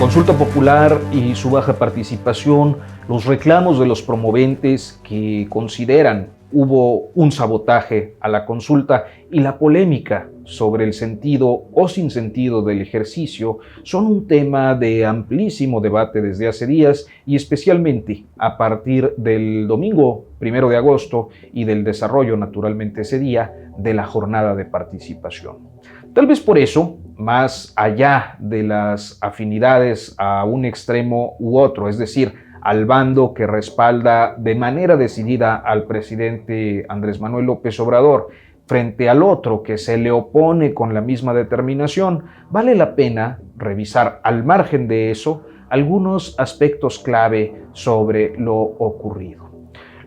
Consulta popular y su baja participación, los reclamos de los promoventes que consideran hubo un sabotaje a la consulta y la polémica sobre el sentido o sin sentido del ejercicio son un tema de amplísimo debate desde hace días y especialmente a partir del domingo 1 de agosto y del desarrollo naturalmente ese día de la jornada de participación. Tal vez por eso, más allá de las afinidades a un extremo u otro, es decir, al bando que respalda de manera decidida al presidente Andrés Manuel López Obrador, frente al otro que se le opone con la misma determinación, vale la pena revisar al margen de eso algunos aspectos clave sobre lo ocurrido.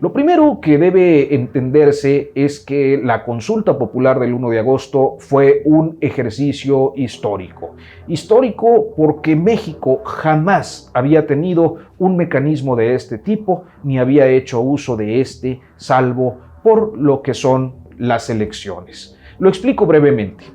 Lo primero que debe entenderse es que la consulta popular del 1 de agosto fue un ejercicio histórico. Histórico porque México jamás había tenido un mecanismo de este tipo, ni había hecho uso de este, salvo por lo que son las elecciones. Lo explico brevemente.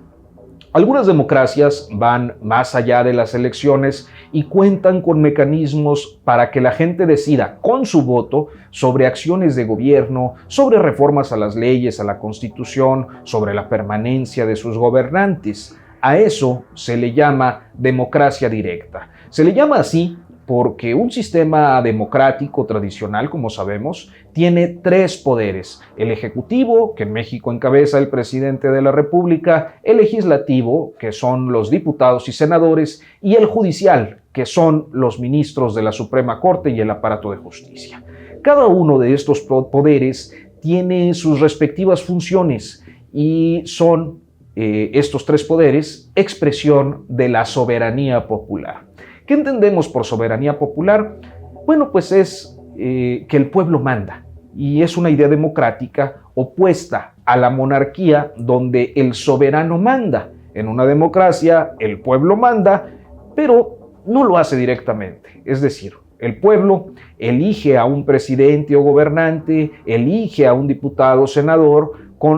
Algunas democracias van más allá de las elecciones y cuentan con mecanismos para que la gente decida con su voto sobre acciones de gobierno, sobre reformas a las leyes, a la Constitución, sobre la permanencia de sus gobernantes. A eso se le llama democracia directa. Se le llama así porque un sistema democrático tradicional, como sabemos, tiene tres poderes: el ejecutivo, que en México encabeza el presidente de la República, el legislativo, que son los diputados y senadores, y el judicial, que son los ministros de la Suprema Corte y el aparato de justicia. Cada uno de estos poderes tiene sus respectivas funciones y son estos tres poderes expresión de la soberanía popular. ¿Qué entendemos por soberanía popular? Bueno, pues es que el pueblo manda, y es una idea democrática opuesta a la monarquía donde el soberano manda. En una democracia el pueblo manda, pero no lo hace directamente. Es decir, el pueblo elige a un presidente o gobernante, elige a un diputado o senador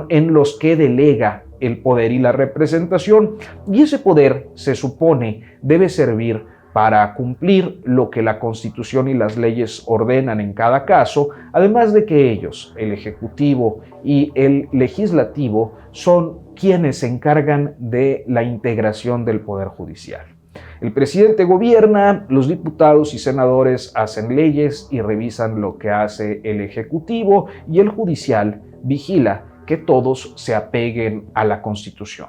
en los que delega el poder y la representación, y ese poder se supone debe servir para cumplir lo que la Constitución y las leyes ordenan en cada caso, además de que ellos, el Ejecutivo y el Legislativo, son quienes se encargan de la integración del Poder Judicial. El presidente gobierna, los diputados y senadores hacen leyes y revisan lo que hace el Ejecutivo, y el Judicial vigila que todos se apeguen a la Constitución.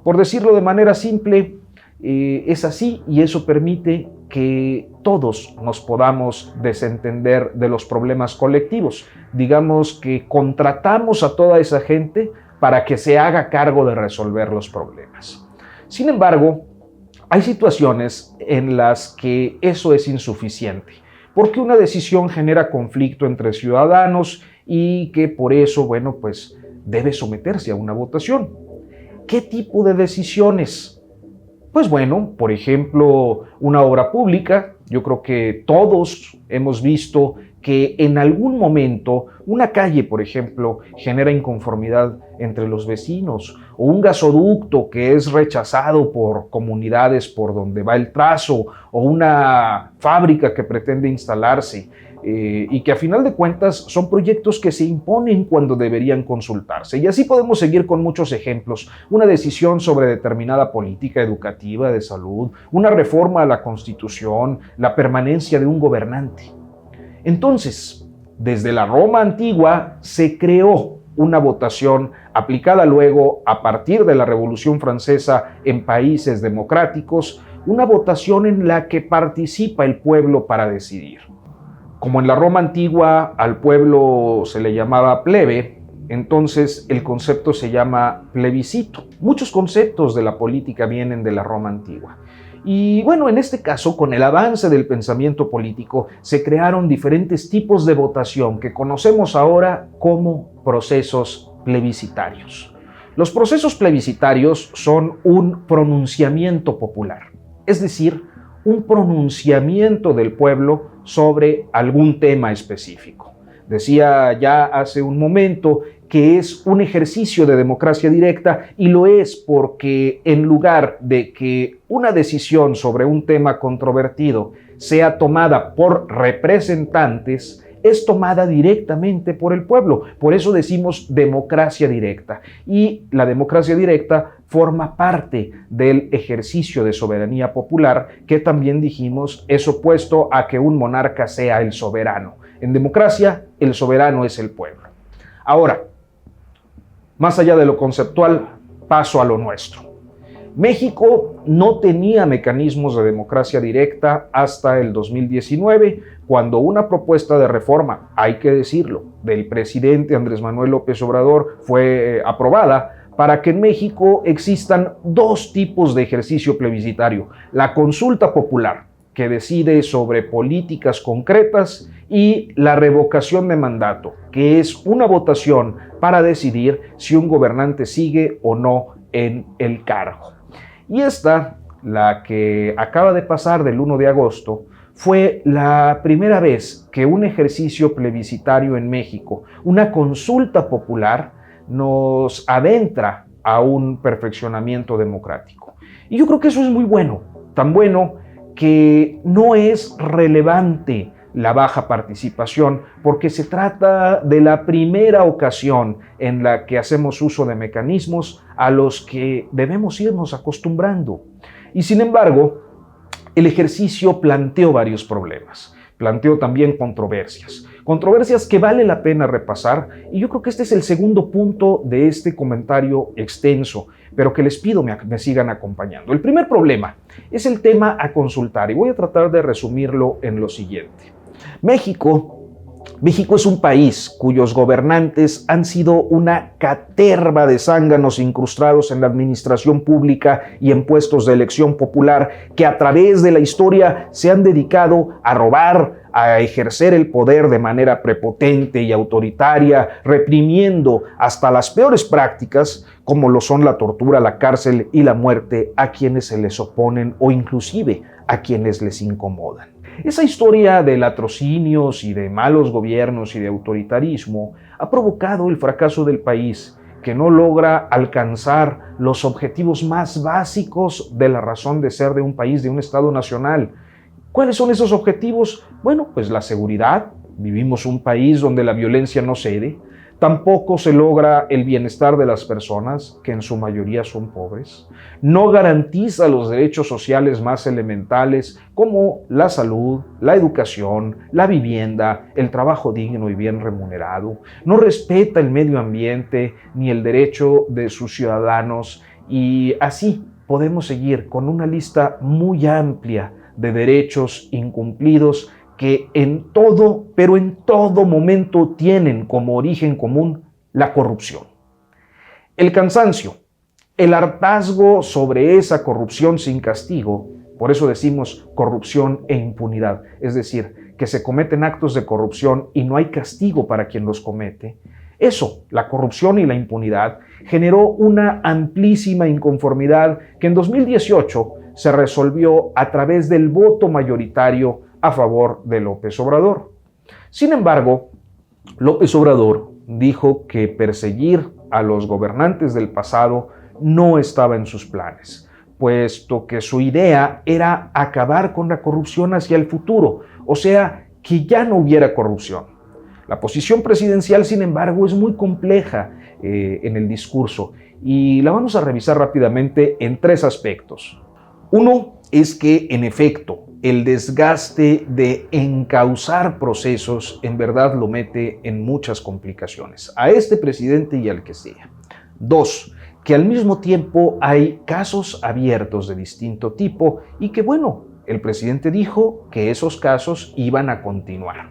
Por decirlo de manera simple, es así, y eso permite que todos nos podamos desentender de los problemas colectivos. Digamos que contratamos a toda esa gente para que se haga cargo de resolver los problemas. Sin embargo, hay situaciones en las que eso es insuficiente, porque una decisión genera conflicto entre ciudadanos y que por eso, bueno, pues debe someterse a una votación. ¿Qué tipo de decisiones? Pues bueno, por ejemplo, una obra pública. Yo creo que todos hemos visto que en algún momento una calle, por ejemplo, genera inconformidad entre los vecinos, o un gasoducto que es rechazado por comunidades por donde va el trazo, o una fábrica que pretende instalarse, y que a final de cuentas son proyectos que se imponen cuando deberían consultarse. Y así podemos seguir con muchos ejemplos. Una decisión sobre determinada política educativa, de salud, una reforma a la Constitución, la permanencia de un gobernante. Entonces, desde la Roma antigua se creó una votación aplicada luego a partir de la Revolución Francesa en países democráticos, una votación en la que participa el pueblo para decidir. Como en la Roma antigua al pueblo se le llamaba plebe, entonces el concepto se llama plebiscito. Muchos conceptos de la política vienen de la Roma antigua. Y bueno, en este caso, con el avance del pensamiento político, se crearon diferentes tipos de votación que conocemos ahora como procesos plebiscitarios. Los procesos plebiscitarios son un pronunciamiento popular, es decir, un pronunciamiento del pueblo sobre algún tema específico. Decía ya hace un momento que es un ejercicio de democracia directa, y lo es porque en lugar de que una decisión sobre un tema controvertido sea tomada por representantes, es tomada directamente por el pueblo. Por eso decimos democracia directa. Y la democracia directa forma parte del ejercicio de soberanía popular, que también dijimos es opuesto a que un monarca sea el soberano. En democracia, el soberano es el pueblo. Ahora, más allá de lo conceptual, paso a lo nuestro. México no tenía mecanismos de democracia directa hasta el 2019, cuando una propuesta de reforma, hay que decirlo, del presidente Andrés Manuel López Obrador fue aprobada para que en México existan dos tipos de ejercicio plebiscitario: la consulta popular, que decide sobre políticas concretas, y la revocación de mandato, que es una votación para decidir si un gobernante sigue o no en el cargo. Y esta, la que acaba de pasar del 1 de agosto, fue la primera vez que un ejercicio plebiscitario en México, una consulta popular, nos adentra a un perfeccionamiento democrático. Y yo creo que eso es muy bueno, tan bueno que no es relevante la baja participación, porque se trata de la primera ocasión en la que hacemos uso de mecanismos a los que debemos irnos acostumbrando. Y sin embargo, el ejercicio planteó varios problemas, planteó también controversias que vale la pena repasar, y yo creo que este es el segundo punto de este comentario extenso, pero que les pido me sigan acompañando. El primer problema es el tema a consultar, y voy a tratar de resumirlo en lo siguiente. México es un país cuyos gobernantes han sido una caterva de zánganos incrustados en la administración pública y en puestos de elección popular, que a través de la historia se han dedicado a robar, a ejercer el poder de manera prepotente y autoritaria, reprimiendo hasta las peores prácticas, como lo son la tortura, la cárcel y la muerte, a quienes se les oponen o inclusive a quienes les incomodan. Esa historia de latrocinios y de malos gobiernos y de autoritarismo ha provocado el fracaso del país, que no logra alcanzar los objetivos más básicos de la razón de ser de un país, de un Estado nacional. ¿Cuáles son esos objetivos? Bueno, pues la seguridad. Vivimos un país donde la violencia no cede. Tampoco se logra el bienestar de las personas, que en su mayoría son pobres. No garantiza los derechos sociales más elementales, como la salud, la educación, la vivienda, el trabajo digno y bien remunerado. No respeta el medio ambiente ni el derecho de sus ciudadanos. Y así podemos seguir con una lista muy amplia de derechos incumplidos que en todo, pero en todo momento tienen como origen común la corrupción. El cansancio, el hartazgo sobre esa corrupción sin castigo, por eso decimos corrupción e impunidad, es decir, que se cometen actos de corrupción y no hay castigo para quien los comete. Eso, la corrupción y la impunidad, generó una amplísima inconformidad que en 2018 se resolvió a través del voto mayoritario a favor de López Obrador. Sin embargo, López Obrador dijo que perseguir a los gobernantes del pasado no estaba en sus planes, puesto que su idea era acabar con la corrupción hacia el futuro, o sea, que ya no hubiera corrupción. La posición presidencial, sin embargo, es muy compleja en el discurso, y la vamos a revisar rápidamente en tres aspectos. Uno es que, en efecto, el desgaste de encauzar procesos en verdad lo mete en muchas complicaciones, a este presidente y al que sea. Dos, que al mismo tiempo hay casos abiertos de distinto tipo y que, bueno, el presidente dijo que esos casos iban a continuar.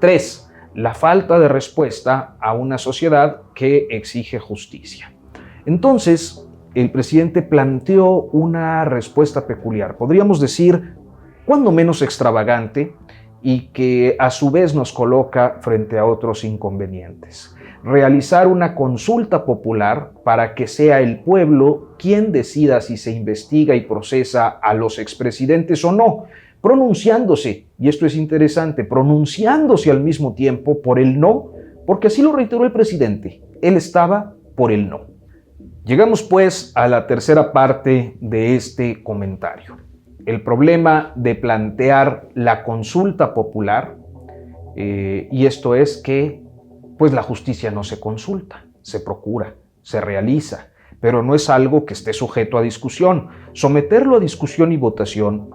Tres, la falta de respuesta a una sociedad que exige justicia. Entonces, el presidente planteó una respuesta peculiar, podríamos decir, cuando menos extravagante, y que a su vez nos coloca frente a otros inconvenientes. Realizar una consulta popular para que sea el pueblo quien decida si se investiga y procesa a los expresidentes o no, pronunciándose, y esto es interesante, pronunciándose al mismo tiempo por el no, porque así lo reiteró el presidente. Él estaba por el no. Llegamos pues a la tercera parte de este comentario. El problema de plantear la consulta popular, y esto es que pues la justicia no se consulta, se procura, se realiza, pero no es algo que esté sujeto a discusión. Someterlo a discusión y votación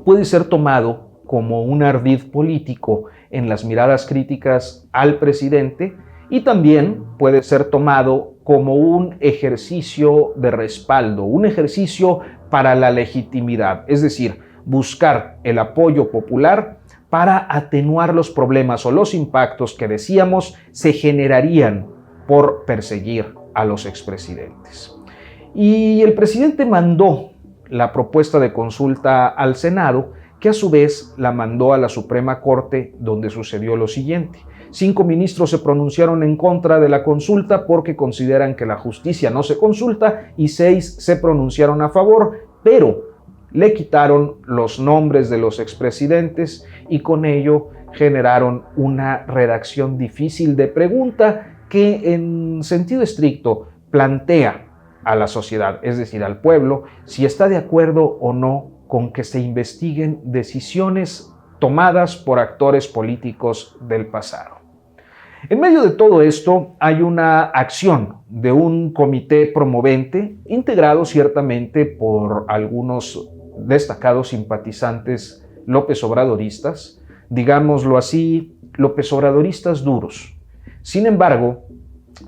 puede ser tomado como un ardid político en las miradas críticas al presidente y también puede ser tomado como un ejercicio de respaldo, un ejercicio para la legitimidad, es decir, buscar el apoyo popular para atenuar los problemas o los impactos que decíamos se generarían por perseguir a los expresidentes. Y el presidente mandó la propuesta de consulta al Senado, que a su vez la mandó a la Suprema Corte, donde sucedió lo siguiente. 5 ministros se pronunciaron en contra de la consulta porque consideran que la justicia no se consulta y 6 se pronunciaron a favor, pero le quitaron los nombres de los expresidentes y con ello generaron una redacción difícil de pregunta que en sentido estricto plantea a la sociedad, es decir, al pueblo, si está de acuerdo o no con que se investiguen decisiones tomadas por actores políticos del pasado. En medio de todo esto hay una acción de un comité promovente, integrado ciertamente por algunos destacados simpatizantes López Obradoristas, digámoslo así, López Obradoristas duros. Sin embargo,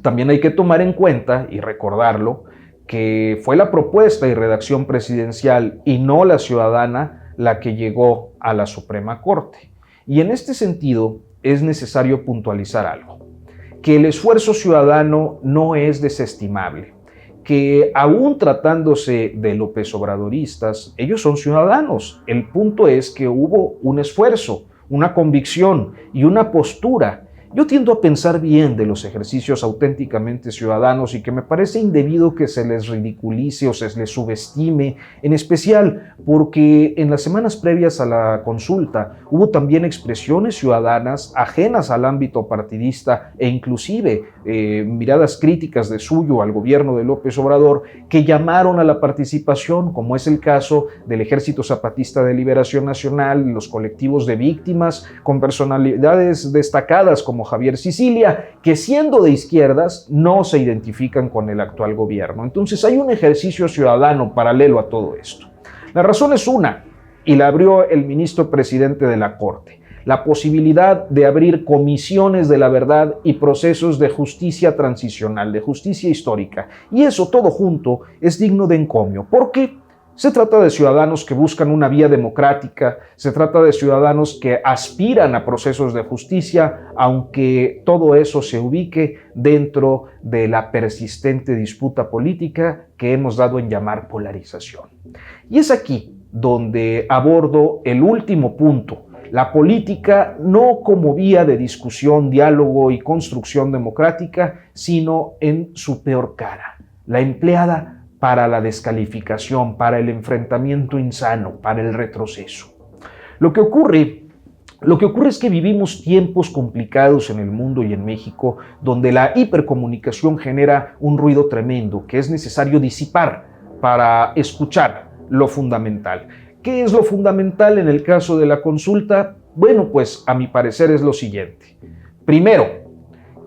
también hay que tomar en cuenta y recordarlo que fue la propuesta y redacción presidencial y no la ciudadana la que llegó a la Suprema Corte. Y en este sentido es necesario puntualizar algo, que el esfuerzo ciudadano no es desestimable, que aún tratándose de López Obradoristas, ellos son ciudadanos. El punto es que hubo un esfuerzo, una convicción y una postura. Yo tiendo a pensar bien de los ejercicios auténticamente ciudadanos y que me parece indebido que se les ridiculice o se les subestime, en especial porque en las semanas previas a la consulta hubo también expresiones ciudadanas ajenas al ámbito partidista e inclusive miradas críticas de suyo al gobierno de López Obrador que llamaron a la participación, como es el caso del Ejército Zapatista de Liberación Nacional, los colectivos de víctimas, con personalidades destacadas como Javier Sicilia, que siendo de izquierdas no se identifican con el actual gobierno. Entonces hay un ejercicio ciudadano paralelo a todo esto. La razón es una, y la abrió el ministro presidente de la Corte: la posibilidad de abrir comisiones de la verdad y procesos de justicia transicional, de justicia histórica. Y eso todo junto es digno de encomio, porque se trata de ciudadanos que buscan una vía democrática, se trata de ciudadanos que aspiran a procesos de justicia, aunque todo eso se ubique dentro de la persistente disputa política que hemos dado en llamar polarización. Y es aquí donde abordo el último punto: la política no como vía de discusión, diálogo y construcción democrática, sino en su peor cara, la empleada para la descalificación, para el enfrentamiento insano, para el retroceso. Lo que ocurre es que vivimos tiempos complicados en el mundo y en México, donde la hipercomunicación genera un ruido tremendo que es necesario disipar para escuchar lo fundamental. ¿Qué es lo fundamental en el caso de la consulta? Bueno, pues a mi parecer es lo siguiente. Primero,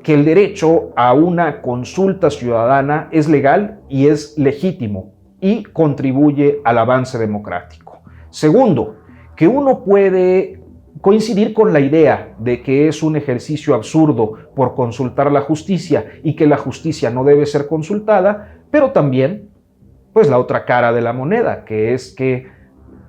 que el derecho a una consulta ciudadana es legal y es legítimo y contribuye al avance democrático. Segundo, que uno puede coincidir con la idea de que es un ejercicio absurdo por consultar la justicia y que la justicia no debe ser consultada, pero también, pues la otra cara de la moneda, que es que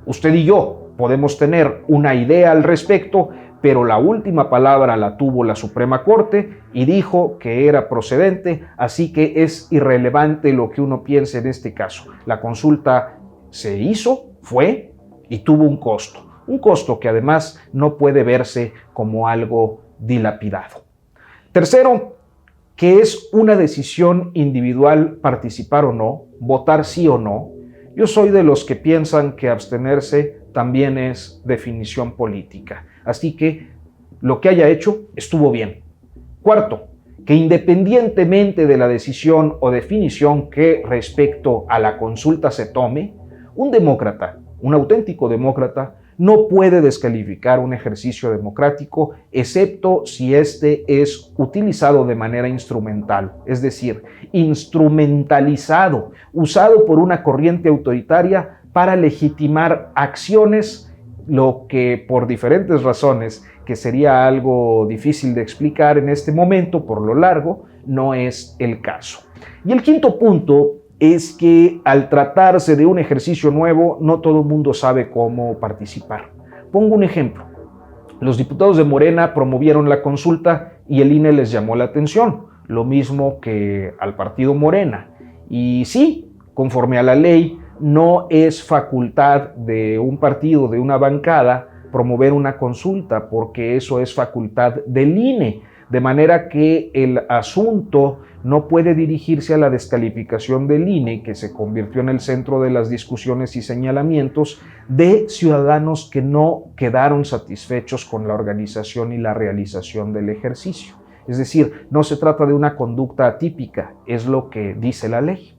usted y yo podemos tener una idea al respecto, pero la última palabra la tuvo la Suprema Corte y dijo que era procedente, así que es irrelevante lo que uno piense en este caso. La consulta se hizo, fue y tuvo un costo que además no puede verse como algo dilapidado. Tercero, que es una decisión individual participar o no, votar sí o no. Yo soy de los que piensan que abstenerse también es definición política. Así que lo que haya hecho estuvo bien. Cuarto, que independientemente de la decisión o definición que respecto a la consulta se tome, un demócrata, un auténtico demócrata, no puede descalificar un ejercicio democrático excepto si éste es utilizado de manera instrumental, es decir, instrumentalizado, usado por una corriente autoritaria para legitimar acciones, lo que por diferentes razones, que sería algo difícil de explicar en este momento por lo largo, no es el caso. Y el quinto punto es que al tratarse de un ejercicio nuevo, no todo el mundo sabe cómo participar. Pongo un ejemplo. Los diputados de Morena promovieron la consulta y el INE les llamó la atención, lo mismo que al partido Morena. Y sí, conforme a la ley, no es facultad de un partido, de una bancada, promover una consulta, porque eso es facultad del INE, de manera que el asunto no puede dirigirse a la descalificación del INE, que se convirtió en el centro de las discusiones y señalamientos de ciudadanos que no quedaron satisfechos con la organización y la realización del ejercicio. Es decir, no se trata de una conducta atípica, es lo que dice la ley.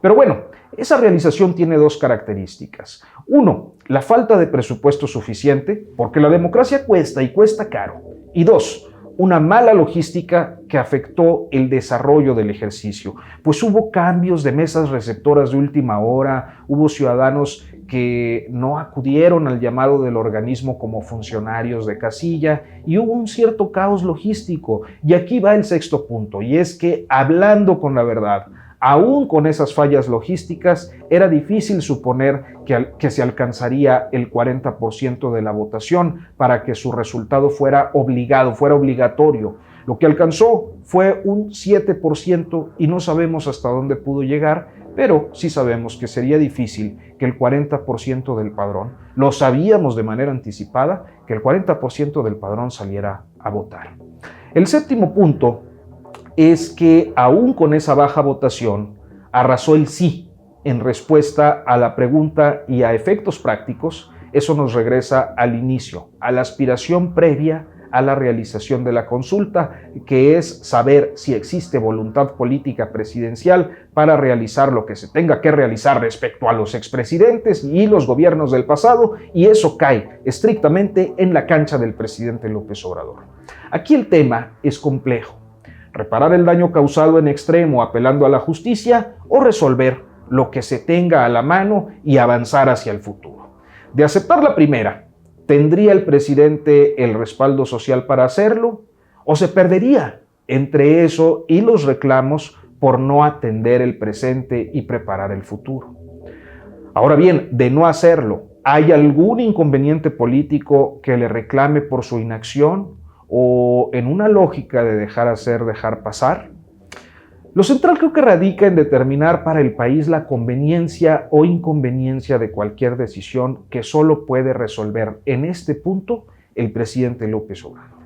Pero bueno, esa realización tiene dos características. Uno, la falta de presupuesto suficiente, porque la democracia cuesta y cuesta caro. Y dos, una mala logística que afectó el desarrollo del ejercicio, pues hubo cambios de mesas receptoras de última hora, hubo ciudadanos que no acudieron al llamado del organismo como funcionarios de casilla y hubo un cierto caos logístico. Y aquí va el sexto punto, y es que hablando con la verdad, aún con esas fallas logísticas, era difícil suponer que se alcanzaría el 40% de la votación para que su resultado fuera obligatorio. Lo que alcanzó fue un 7% y no sabemos hasta dónde pudo llegar, pero sí sabemos que sería difícil que el 40% del padrón, lo sabíamos de manera anticipada, que el 40% del padrón saliera a votar. El séptimo punto es que aún con esa baja votación, arrasó el sí en respuesta a la pregunta y a efectos prácticos. Eso nos regresa al inicio, a la aspiración previa a la realización de la consulta, que es saber si existe voluntad política presidencial para realizar lo que se tenga que realizar respecto a los expresidentes y los gobiernos del pasado, y eso cae estrictamente en la cancha del presidente López Obrador. Aquí el tema es complejo. Reparar el daño causado en extremo apelando a la justicia o resolver lo que se tenga a la mano y avanzar hacia el futuro. De aceptar la primera, ¿tendría el presidente el respaldo social para hacerlo? ¿O se perdería entre eso y los reclamos por no atender el presente y preparar el futuro? Ahora bien, de no hacerlo, ¿hay algún inconveniente político que le reclame por su inacción? ¿O en una lógica de dejar hacer, dejar pasar? Lo central creo que radica en determinar para el país la conveniencia o inconveniencia de cualquier decisión que solo puede resolver en este punto el presidente López Obrador.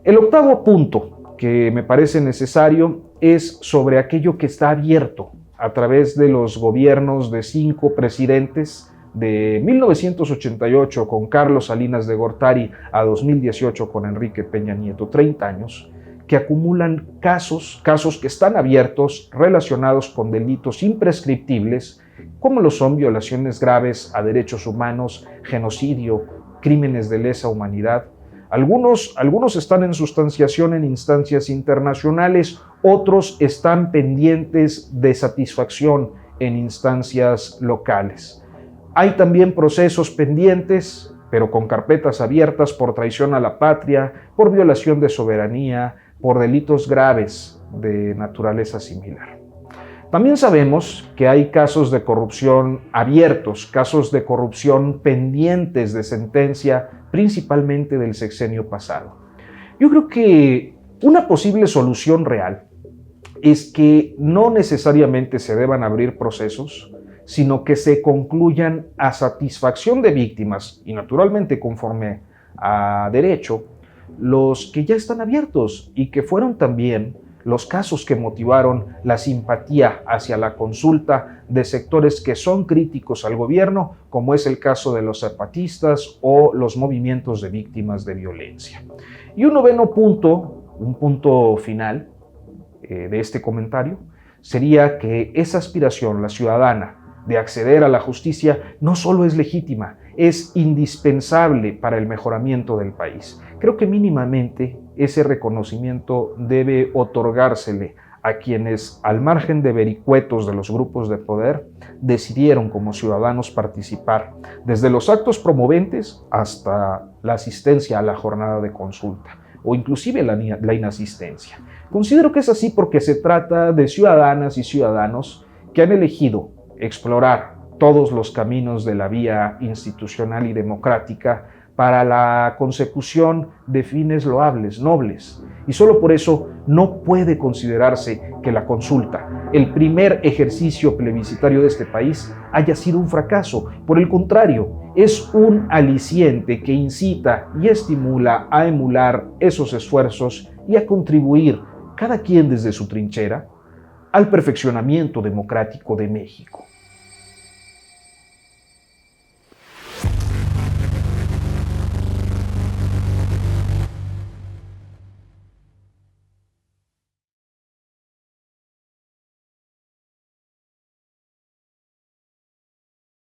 El octavo punto que me parece necesario es sobre aquello que está abierto a través de los gobiernos de 5 presidentes de 1988 con Carlos Salinas de Gortari a 2018 con Enrique Peña Nieto, 30 años, que acumulan casos que están abiertos relacionados con delitos imprescriptibles, como lo son violaciones graves a derechos humanos, genocidio, crímenes de lesa humanidad. Algunos están en sustanciación en instancias internacionales, otros están pendientes de satisfacción en instancias locales. Hay también procesos pendientes, pero con carpetas abiertas por traición a la patria, por violación de soberanía, por delitos graves de naturaleza similar. También sabemos que hay casos de corrupción abiertos, casos de corrupción pendientes de sentencia, principalmente del sexenio pasado. Yo creo que una posible solución real es que no necesariamente se deban abrir procesos, sino que se concluyan a satisfacción de víctimas y naturalmente conforme a derecho, los que ya están abiertos y que fueron también los casos que motivaron la simpatía hacia la consulta de sectores que son críticos al gobierno, como es el caso de los zapatistas o los movimientos de víctimas de violencia. Y un noveno punto Un punto final de este comentario sería que esa aspiración, la ciudadana, de acceder a la justicia no solo es legítima, es indispensable para el mejoramiento del país. Creo que mínimamente ese reconocimiento debe otorgársele a quienes, al margen de vericuetos de los grupos de poder, decidieron como ciudadanos participar, desde los actos promoventes hasta la asistencia a la jornada de consulta, o inclusive la inasistencia. Considero que es así porque se trata de ciudadanas y ciudadanos que han elegido explorar todos los caminos de la vía institucional y democrática para la consecución de fines loables, nobles. Y solo por eso no puede considerarse que la consulta, el primer ejercicio plebiscitario de este país, haya sido un fracaso. Por el contrario, es un aliciente que incita y estimula a emular esos esfuerzos y a contribuir, cada quien desde su trinchera, al perfeccionamiento democrático de México.